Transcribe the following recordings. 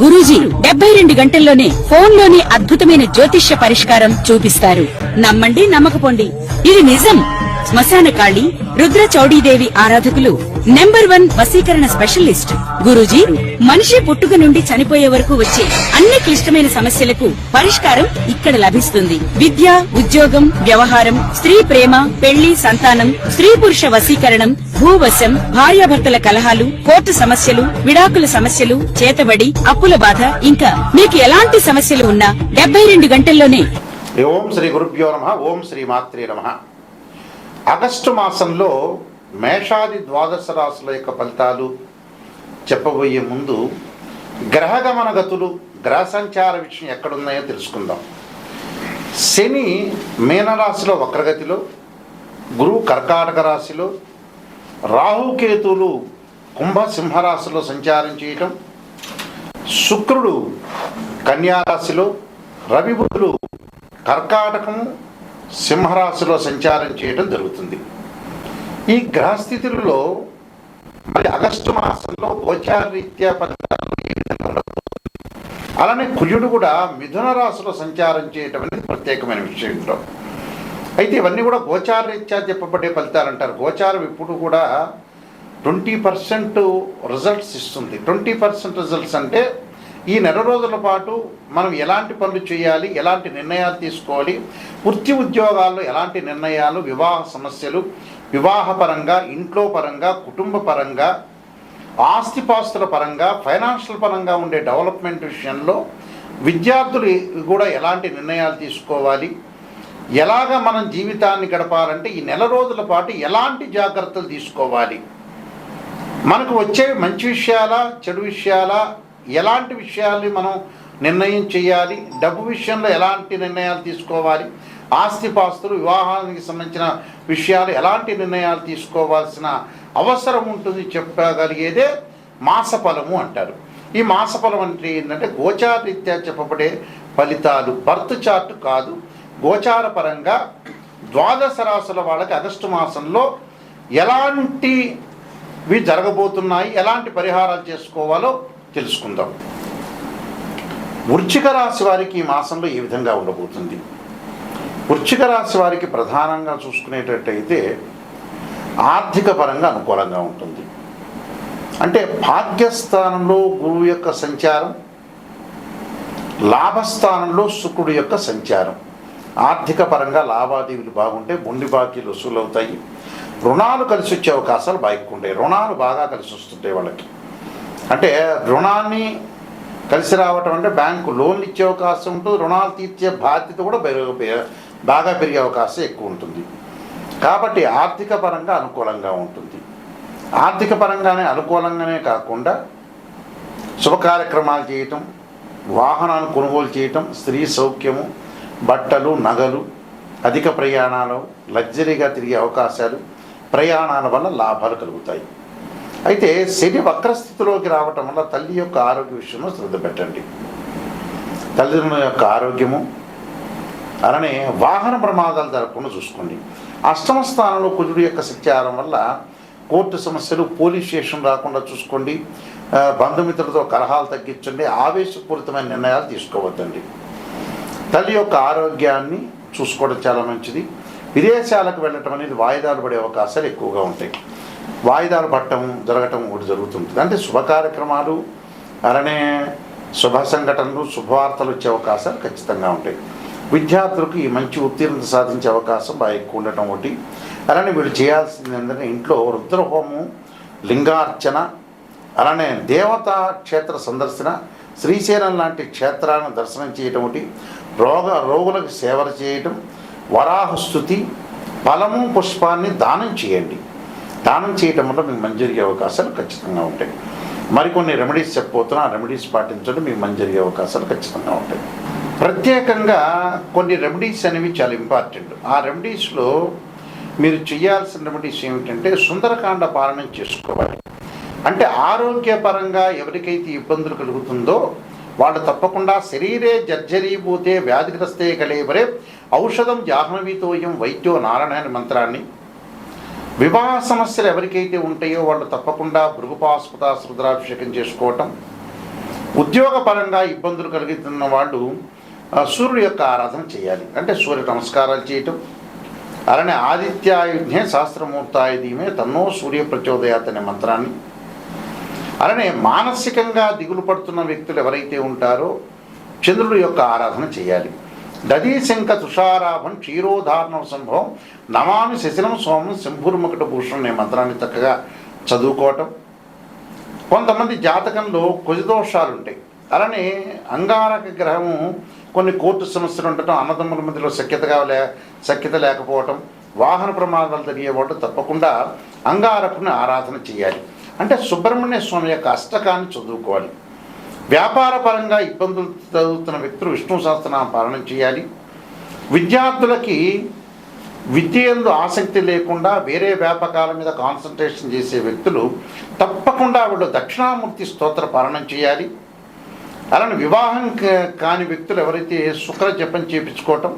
గురూజీ 72 గంటల్లోనే ఫోన్లోని అద్భుతమైన జ్యోతిష్య పరిష్కారం చూపిస్తారు. నమ్మండి, నమ్మకపోండి, ఇది నిజం. శ్మశాన కాళి రుద్ర చౌడీదేవి ఆరాధకులు నంబర్ 1 వశీకరణ స్పెషలిస్ట్ గురూజీ. మనిషి పుట్టుక నుండి చనిపోయే వరకు వచ్చే అన్ని క్లిష్టమైన సమస్యలకు పరిష్కారం ఇక్కడ లభిస్తుంది. విద్య, ఉద్యోగం, వ్యవహారం, స్త్రీ ప్రేమ, పెళ్లి, సంతానం, స్త్రీ పురుష వశీకరణం, భూవశం, భార్యాభర్తల కలహాలు, కోర్టు సమస్యలు, విడాకుల సమస్యలు, చేతబడి, అప్పుల బాధ, ఇంకా మీకు ఎలాంటి సమస్యలు ఉన్నా 72 గంటల్లోనే. ఓం శ్రీ గురుభ్యో నమః. ఓం శ్రీ మాత్రే నమః. ఆగస్టు మాసంలో మేషాది ద్వాదశ రాశుల యొక్క ఫలితాలు చెప్పబోయే ముందు గ్రహగమన గతులు, గ్రహ సంచార విషయం ఎక్కడున్నాయో తెలుసుకుందాం. శని మీనరాశిలో వక్రగతిలో, గురువు కర్కాటక రాశిలో, రాహుకేతువులు కుంభ సింహరాశిలో సంచారం చేయటం, శుక్రుడు కన్యారాశిలో, రవి బుధులు కర్కాటకము సింహరాశిలో సంచారం చేయడం జరుగుతుంది. ఈ గ్రహస్థితులలో మరి ఆగస్టు మాసంలో గోచారరీత్యా ఫలితాలు ఏ విధంగా ఉండబోతుంది, అలానే కుజుడు కూడా మిథున రాశిలో సంచారం చేయటం అనేది ప్రత్యేకమైన విషయం ఇంట్లో. అయితే ఇవన్నీ కూడా గోచారరీత్యా చెప్పబడే ఫలితాలు అంటారు. గోచారం ఇప్పుడు కూడా 20% రిజల్ట్స్ ఇస్తుంది. 20% రిజల్ట్స్ అంటే ఈ నెల రోజుల పాటు మనం ఎలాంటి పనులు చేయాలి, ఎలాంటి నిర్ణయాలు తీసుకోవాలి, వృత్తి ఉద్యోగాల్లో ఎలాంటి నిర్ణయాలు, వివాహ సమస్యలు, వివాహపరంగా, ఇంట్లో పరంగా, కుటుంబ పరంగా, ఆస్తిపాస్తుల పరంగా, ఫైనాన్షియల్ పరంగా ఉండే డెవలప్మెంట్ విషయంలో విద్యార్థులు కూడా ఎలాంటి నిర్ణయాలు తీసుకోవాలి, ఎలాగ మనం జీవితాన్ని గడపాలంటే ఈ నెల రోజుల పాటు ఎలాంటి జాగ్రత్తలు తీసుకోవాలి, మనకు వచ్చే మంచి విషయాలా, చెడు విషయాలా, ఎలాంటి విషయాల్ని మనం నిర్ణయం చేయాలి, డబ్బు విషయంలో ఎలాంటి నిర్ణయాలు తీసుకోవాలి, ఆస్తిపాస్తులు, వివాహానికి సంబంధించిన విషయాలు ఎలాంటి నిర్ణయాలు తీసుకోవాల్సిన అవసరం ఉంటుంది చెప్పగలిగేదే మాసఫలము అంటారు. ఈ మాసఫలం అంటే ఏంటంటే గోచారరీత్యా చెప్పబడే ఫలితాలు, బర్త్ చార్ట్ కాదు. గోచార పరంగా ద్వాదశ రాశుల వాళ్ళకి ఆగస్టు మాసంలో ఎలాంటివి జరగబోతున్నాయి, ఎలాంటి పరిహారాలు చేసుకోవాలో తెలుసుకుందాం. వృశ్చిక రాశి వారికి ఈ మాసంలో ఏ విధంగా ఉండబోతుంది? వృశ్చిక రాశి వారికి ప్రధానంగా చూసుకునేటట్టయితే ఆర్థిక పరంగా అనుకూలంగా ఉంటుంది. అంటే భాగ్యస్థానంలో గురువు యొక్క సంచారం, లాభస్థానంలో శుక్రుడు యొక్క సంచారం. ఆర్థిక పరంగా లావాదేవీలు బాగుంటే మొండి బాకీలు వసూలవుతాయి. రుణాలు కలిసి వచ్చే అవకాశాలు బాగా ఎక్కువ ఉంటాయి. రుణాలు బాగా కలిసి వస్తుంటాయి వాళ్ళకి. అంటే రుణాన్ని కలిసి రావటం అంటే బ్యాంకు లోన్లు ఇచ్చే అవకాశం ఉంటుంది, రుణాలు తీర్చే బాధ్యత కూడా బాగా పెరిగే అవకాశం ఎక్కువ ఉంటుంది. కాబట్టి ఆర్థిక పరంగా అనుకూలంగా ఉంటుంది. ఆర్థిక పరంగానే అనుకూలంగానే కాకుండా శుభ కార్యక్రమాలు చేయటం, వాహనాలు కొనుగోలు చేయటం, స్త్రీ సౌఖ్యము, బట్టలు, నగలు, అధిక ప్రయాణాలు, లగ్జరీగా తిరిగే అవకాశాలు, ప్రయాణాల వల్ల లాభాలు కలుగుతాయి. అయితే శని వక్రస్థితిలోకి రావటం వల్ల తల్లి యొక్క ఆరోగ్య విషయంలో శ్రద్ధ పెట్టండి. తల్లిదండ్రుల యొక్క ఆరోగ్యము, అలానే వాహన ప్రమాదాలు జరగకుండా చూసుకోండి. అష్టమ స్థానంలో కుజుడు యొక్క సంచారం వల్ల కోర్టు సమస్యలు, పోలీస్ స్టేషన్ రాకుండా చూసుకోండి. బంధుమిత్రులతో కలహాలు తగ్గించండి. ఆవేశపూరితమైన నిర్ణయాలు తీసుకోవద్దండి. తల్లి యొక్క ఆరోగ్యాన్ని చూసుకోవడం చాలా మంచిది. విదేశాలకు వెళ్ళటం అనేది వాయిదాలు పడే అవకాశాలు ఎక్కువగా ఉంటాయి. వాయిదాలు పట్టడం జరగటం ఒకటి జరుగుతుంటుంది. అంటే శుభ కార్యక్రమాలు, అలానే శుభ సంఘటనలు, శుభవార్తలు వచ్చే అవకాశాలు ఖచ్చితంగా ఉంటాయి. విద్యార్థులకు ఈ మంచి ఉత్తీర్ణత సాధించే అవకాశం బాగా ఎక్కువ ఉండటం ఒకటి. అలానే వీళ్ళు చేయాల్సింది ఏంటంటే ఇంట్లో రుద్రహోమం, లింగార్చన, అలానే దేవతా క్షేత్ర సందర్శన, శ్రీశైలం లాంటి క్షేత్రాలను దర్శనం చేయటం ఒకటి, రోగులకు సేవలు చేయటం, వరాహస్తుతి, ఫలము, పుష్పాన్ని దానం చేయండి. దానం చేయటం వల్ల మీకు మంచి జరిగే అవకాశాలు ఖచ్చితంగా ఉంటాయి. మరికొన్ని రెమెడీస్ చెప్పబోతున్నా, ఆ రెమెడీస్ పాటించడం మీకు మంచి జరిగే అవకాశాలు ఖచ్చితంగా ఉంటాయి. ప్రత్యేకంగా కొన్ని రెమెడీస్ అనేవి చాలా ఇంపార్టెంట్. ఆ రెమెడీస్లో మీరు చేయాల్సిన రెమెడీస్ ఏమిటంటే సుందరకాండ పాలన చేసుకోవాలి. అంటే ఆరోగ్యపరంగా ఎవరికైతే ఇబ్బందులు కలుగుతుందో వాళ్ళు తప్పకుండా శరీరే జర్జరీభూతే వ్యాధిగ్రస్తే కలేవరే ఔషధం జాహ్నవీతోయం వైద్యో నారాయణ మంత్రాన్ని, వివాహ సమస్యలు ఎవరికైతే ఉంటాయో వాళ్ళు తప్పకుండా భృగుపాస్పద రుద్రాభిషేకం చేసుకోవటం, ఉద్యోగపరంగా ఇబ్బందులు కలుగుతున్న వాళ్ళు సూర్యుడి యొక్క ఆరాధన చేయాలి. అంటే సూర్య నమస్కారాలు చేయటం, అలానే ఆదిత్యాయుధ్నే సహస్రమూర్తాయ ధీమే తన్నో సూర్య ప్రచోదయాత్ అనే మంత్రాన్ని, అలానే మానసికంగా దిగులు పడుతున్న వ్యక్తులు ఎవరైతే ఉంటారో చంద్రుడి యొక్క ఆరాధన చేయాలి. దదీశంక తుషారాభం క్షీరోధారణ సంభవం నమామి శశినం సోమం శంభుర్ముకట భూషణం అనే మంత్రాన్ని చక్కగా చదువుకోవటం. కొంతమంది జాతకంలో కుజదోషాలు ఉంటాయి, అలానే అంగారక గ్రహము కొన్ని కోర్టు సమస్యలు ఉండటం, అన్నదమ్ముల మధ్యలో సఖ్యత లేకపోవటం, వాహన ప్రమాదాలు జరిగేవాళ్ళు తప్పకుండా అంగారకుని ఆరాధన చేయాలి. అంటే సుబ్రహ్మణ్య స్వామి యొక్క అష్టకాన్ని చదువుకోవాలి. వ్యాపార పరంగా ఇబ్బందులు చదువుతున్న వ్యక్తులు విష్ణు సహస్రనామ పాలన చేయాలి. విద్యార్థులకి విద్య యందు ఆసక్తి లేకుండా వేరే వ్యాపకాల మీద కాన్సన్ట్రేషన్ చేసే వ్యక్తులు తప్పకుండా వీళ్ళు దక్షిణామూర్తి స్తోత్ర పాలన చేయాలి. అలానే వివాహం కాని వ్యక్తులు ఎవరైతే శుక్ర జపం చేయించుకోవటం,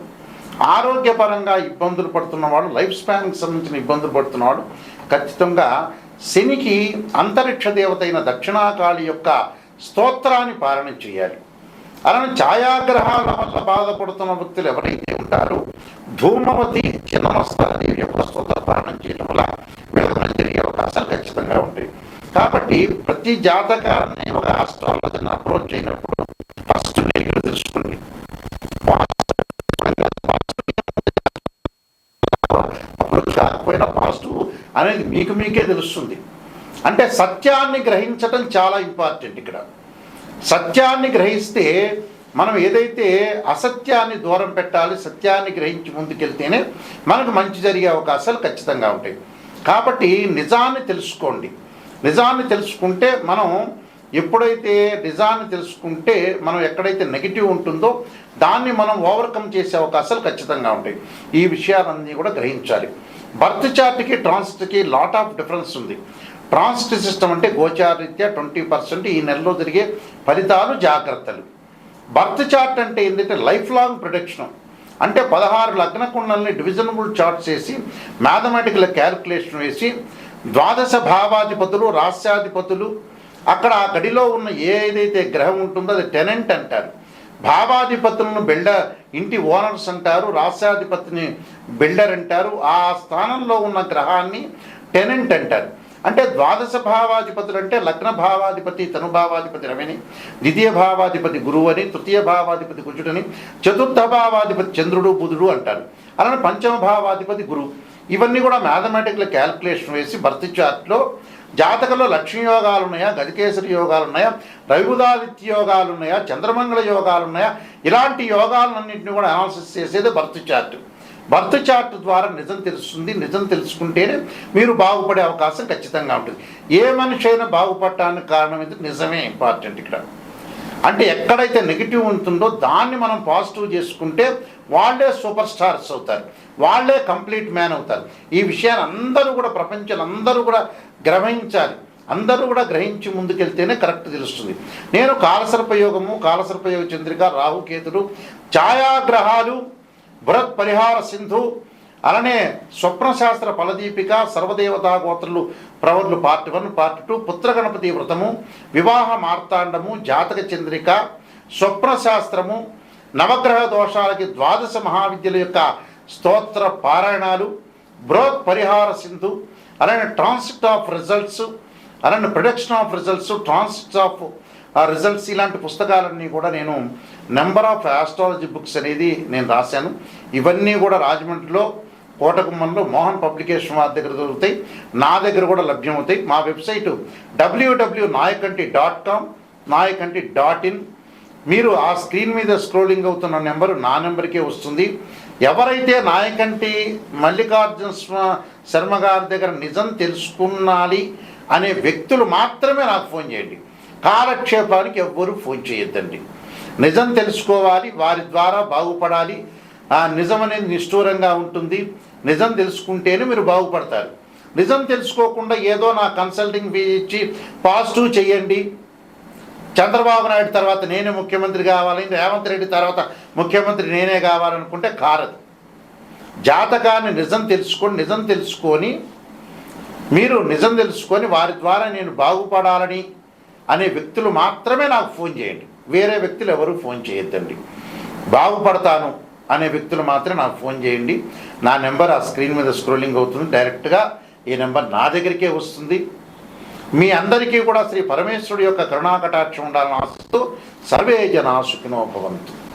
ఆరోగ్యపరంగా ఇబ్బందులు పడుతున్నవాడు, లైఫ్ స్పాన్కి సంబంధించిన ఇబ్బందులు పడుతున్నవాడు ఖచ్చితంగా శనికి అంతరిక్ష దేవత అయిన దక్షిణాకాళి యొక్క స్తోత్రాన్ని పాలన చేయాలి. అలానే ఛాయాగ్రహాల వల్ల బాధపడుతున్న వ్యక్తులు ఎవరైతే ఉంటారో ధూమవతి చిన్నమస్తాదేవి యొక్క స్తోత్ర పాలన చేయడం వల్ల వీళ్ళకి జరిగే అవకాశాలు ఖచ్చితంగా ఉంటాయి. కాబట్టి ప్రతి జాతకాన్ని ఒక ఆస్ట్రాలజీని అప్రోచ్ అయినప్పుడు ఫస్ట్ మీరు తెలుసుకోండి, అప్రోచ్ కాకపోయినా పాజిటివ్ అనేది మీకే తెలుస్తుంది. అంటే సత్యాన్ని గ్రహించటం చాలా ఇంపార్టెంట్. ఇక్కడ సత్యాన్ని గ్రహిస్తే మనం ఏదైతే అసత్యాన్ని దూరం పెట్టాలి, సత్యాన్ని గ్రహించి ముందుకెళ్తేనే మనకు మంచి జరిగే అవకాశాలు ఖచ్చితంగా ఉంటాయి. కాబట్టి నిజాన్ని తెలుసుకోండి. నిజాన్ని తెలుసుకుంటే మనం ఎప్పుడైతే నిజాన్ని తెలుసుకుంటే మనం ఎక్కడైతే నెగిటివ్ ఉంటుందో దాన్ని మనం ఓవర్కమ్ చేసే అవకాశాలు ఖచ్చితంగా ఉంటాయి. ఈ విషయాలన్నీ కూడా గ్రహించాలి. బర్త్ చార్ట్కి ట్రాన్సిట్కి లాట్ ఆఫ్ డిఫరెన్స్ ఉంది. ట్రాన్సిట్ సిస్టమ్ అంటే గోచారీత్యా 20% ఈ నెలలో జరిగే ఫలితాలు, జాగ్రత్తలు. బర్త్ చార్ట్ అంటే ఏంటంటే లైఫ్ లాంగ్ ప్రొడిక్షన్. అంటే 16 లగ్న కుండల్ని డివిజనబుల్ చార్ట్స్ వేసి మ్యాథమెటికల్ క్యాలిక్యులేషన్ వేసి ద్వాదశ భావాధిపతులు, రాస్యాధిపతులు, అక్కడ ఆ గడిలో ఉన్న ఏదైతే గ్రహం ఉంటుందో అది టెనెంట్ అంటారు. భావాధిపతులను ఇంటి ఓనర్స్ అంటారు, రాస్యాధిపతిని బిల్డర్ అంటారు. ఆ స్థానంలో ఉన్న గ్రహాన్ని టెనెంట్ అంటారు. అంటే ద్వాదశ భావాధిపతులు అంటే లగ్న భావాధిపతి తనుభావాధిపతి రవిని, ద్వితీయ భావాధిపతి గురువు అని, తృతీయ భావాధిపతి కుజుడని, చతుర్థ భావాధిపతి చంద్రుడు బుధుడు అంటారు. అలానే పంచమ భావాధిపతి గురువు. ఇవన్నీ కూడా మ్యాథమెటికల్ క్యాలిక్యులేషన్ వేసి బర్త్ చార్ట్లో జాతకంలో లక్ష్మీ యోగాలు ఉన్నాయా, గజకేసరి యోగాలు ఉన్నాయా, రవిబుధాదిత్య యోగాలు ఉన్నాయా, చంద్రమంగళ యోగాలు ఉన్నాయా, ఇలాంటి యోగాలన్నింటినీ కూడా అనాలిసిస్ చేసేది బర్త్ చార్ట్. బర్త్ చార్ట్ ద్వారా నిజం తెలుస్తుంది. నిజం తెలుసుకుంటేనే మీరు బాగుపడే అవకాశం ఖచ్చితంగా ఉంటుంది. ఏ మనిషి అయినా బాగుపడటానికి కారణం ఇది నిజమే ఇంపార్టెంట్ ఇక్కడ. అంటే ఎక్కడైతే నెగిటివ్ ఉంటుందో దాన్ని మనం పాజిటివ్ చేసుకుంటే వాళ్ళే సూపర్ స్టార్స్ అవుతారు, వాళ్ళే కంప్లీట్ మ్యాన్ అవుతారు. ఈ విషయాన్ని అందరూ కూడా ప్రపంచంలో అందరూ కూడా గ్రహించాలి. అందరూ కూడా గ్రహించి ముందుకెళ్తేనే కరెక్ట్ తెలుస్తుంది. నేను కాలసర్పయోగము, కాలసర్పయోగ చంద్రిక, రాహుకేతులు, ఛాయాగ్రహాలు, బృహత్ పరిహార సింధు, అలానే స్వప్నశాస్త్ర ఫలదీపిక, సర్వదేవతా గోత్రులు ప్రవర్లు పార్ట్ 1, పార్ట్ 2, పుత్రగణపతి వ్రతము, వివాహ మార్తాండము, జాతక చంద్రిక, స్వప్నశాస్త్రము, నవగ్రహ దోషాలకి ద్వాదశ మహావిద్యల యొక్క స్తోత్ర పారాయణాలు, బృహత్ పరిహార సింధు, అలానే ట్రాన్సిట్ ఆఫ్ రిజల్ట్స్, అలానే production of results, transit of results, ఇలాంటి పుస్తకాలన్నీ కూడా నేను నెంబర్ ఆఫ్ ఆస్ట్రాలజీ బుక్స్ అనేది నేను రాశాను. ఇవన్నీ కూడా రాజమండ్రిలో కోటగుమ్మంలో మోహన్ పబ్లికేషన్ వారి దగ్గర దొరుకుతాయి, నా దగ్గర కూడా లభ్యమవుతాయి. మా వెబ్సైటు www.nayakanti.com, nayakanti.in. మీరు ఆ స్క్రీన్ మీద స్క్రోలింగ్ అవుతున్న నెంబరు నా నెంబర్కే వస్తుంది. ఎవరైతే నాయకంటి మల్లికార్జున శర్మ గారి దగ్గర నిజం తెలుసుకున్నాలి అనే వ్యక్తులు మాత్రమే నాకు ఫోన్ చేయండి. కాలక్షేపానికి ఎవ్వరూ ఫోన్ చేయొద్దండి. నిజం తెలుసుకోవాలి, వారి ద్వారా బాగుపడాలి. ఆ నిజం అనేది నిష్ఠూరంగా ఉంటుంది. నిజం తెలుసుకుంటేనే మీరు బాగుపడతారు. నిజం తెలుసుకోకుండా ఏదో నా కన్సల్టింగ్ ఫీ ఇచ్చి పాజిటివ్ చేయండి, చంద్రబాబు నాయుడు తర్వాత నేనే ముఖ్యమంత్రి కావాలి, రేవంత్ రెడ్డి తర్వాత ముఖ్యమంత్రి నేనే కావాలనుకుంటే కారదు. జాతకాన్ని నిజం తెలుసుకొని మీరు నిజం తెలుసుకొని వారి ద్వారా నేను బాగుపడాలని అనే వ్యక్తులు మాత్రమే నాకు ఫోన్ చేయండి. వేరే వ్యక్తులు ఎవరు ఫోన్ చేయొద్దండి. బాగుపడతాను అనే వ్యక్తులు మాత్రమే నాకు ఫోన్ చేయండి. నా నెంబర్ ఆ స్క్రీన్ మీద స్క్రోలింగ్ అవుతుంది. డైరెక్ట్గా ఈ నెంబర్ నా దగ్గరికే వస్తుంది. మీ అందరికీ కూడా శ్రీ పరమేశ్వరుడి యొక్క కరుణాకటాక్షం ఉండాలని ఆశిస్తూ సర్వే జనా సుఖినో భవంతు.